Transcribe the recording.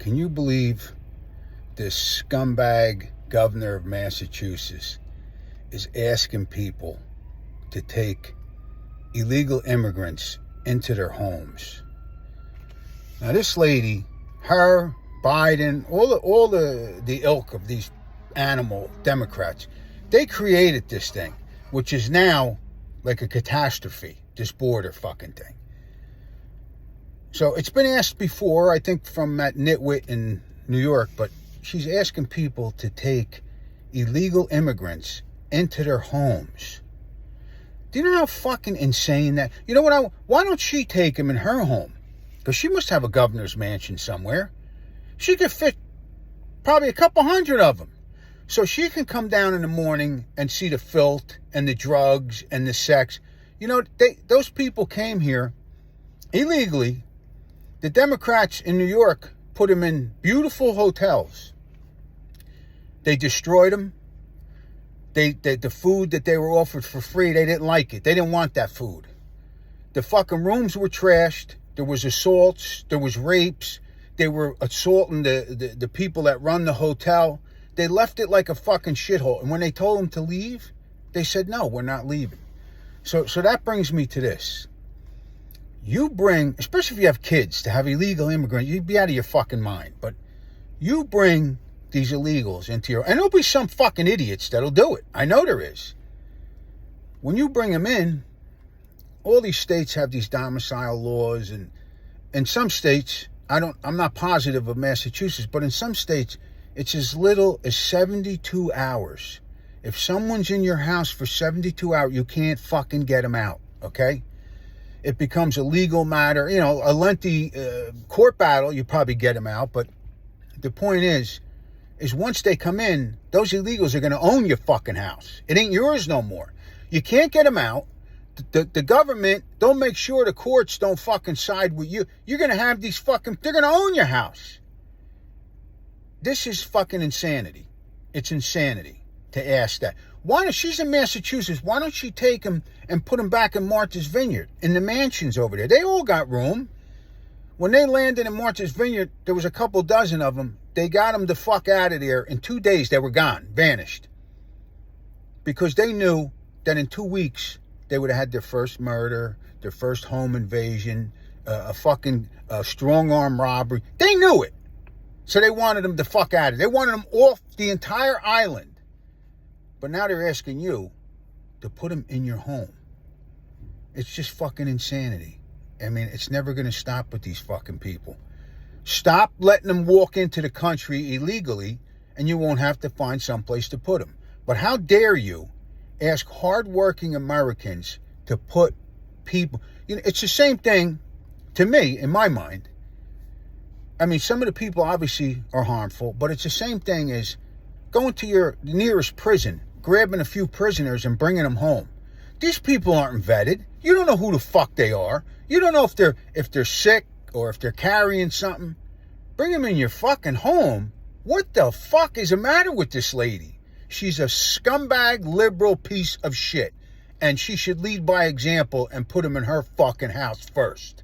Can you believe this scumbag governor of Massachusetts is asking people to take illegal immigrants into their homes? Now, this lady, her, Biden, all the ilk of these animal Democrats, they created this thing, which is now like a catastrophe, this border fucking thing. So it's been asked before, I think from that nitwit in New York, but she's asking people to take illegal immigrants into their homes. Do you know how fucking insane that? You know what? Why don't she take them in her home? Because she must have a governor's mansion somewhere. She could fit probably a couple hundred of them. So she can come down in the morning and see the filth and the drugs and the sex. You know, those people came here illegally. The Democrats in New York put them in beautiful hotels. They destroyed them. The food that they were offered for free, they didn't like it. They didn't want that food. The fucking rooms were trashed. There was assaults. There was rapes. They were assaulting the people that run the hotel. They left it like a fucking shithole. And when they told them to leave, they said, no, we're not leaving. So that brings me to this. You bring, especially if you have kids, to have illegal immigrants, you'd be out of your fucking mind. But you bring these illegals into your, and there'll be some fucking idiots that'll do it. I know there is. When you bring them in, all these states have these domicile laws, and in some states, I'm not positive of Massachusetts, but in some states, it's as little as 72 hours. If someone's in your house for 72 hours, you can't fucking get them out, okay? It becomes a legal matter. You know, a lengthy court battle, you probably get them out. But the point is once they come in, those illegals are going to own your fucking house. It ain't yours no more. You can't get them out. The government, don't make sure the courts don't fucking side with you. You're going to have these fucking, they're going to own your house. This is fucking insanity. It's insanity to ask that. Why don't, she's in Massachusetts, why don't she take them and put them back in Martha's Vineyard, in the mansions over there? They all got room. When they landed in Martha's Vineyard, there was a couple dozen of them. They got them the fuck out of there. In 2 days, they were gone, vanished. Because they knew that in 2 weeks, they would have had their first murder, their first home invasion, a fucking strong-arm robbery. They knew it. So they wanted them the fuck out of it. They wanted them off the entire island. But now they're asking you to put them in your home. It's just fucking insanity. I mean, it's never going to stop with these fucking people. Stop letting them walk into the country illegally, and you won't have to find someplace to put them. But how dare you ask hardworking Americans to put people... You know, it's the same thing to me, in my mind. I mean, some of the people obviously are harmful, but it's the same thing as going to your nearest prison, grabbing a few prisoners and bringing them home. These people aren't vetted. You don't know who the fuck they are. You don't know if they're sick or if they're carrying something. Bring them in your fucking home. What the fuck is the matter with this lady? She's a scumbag liberal piece of shit, and she should lead by example and put them in her fucking house first.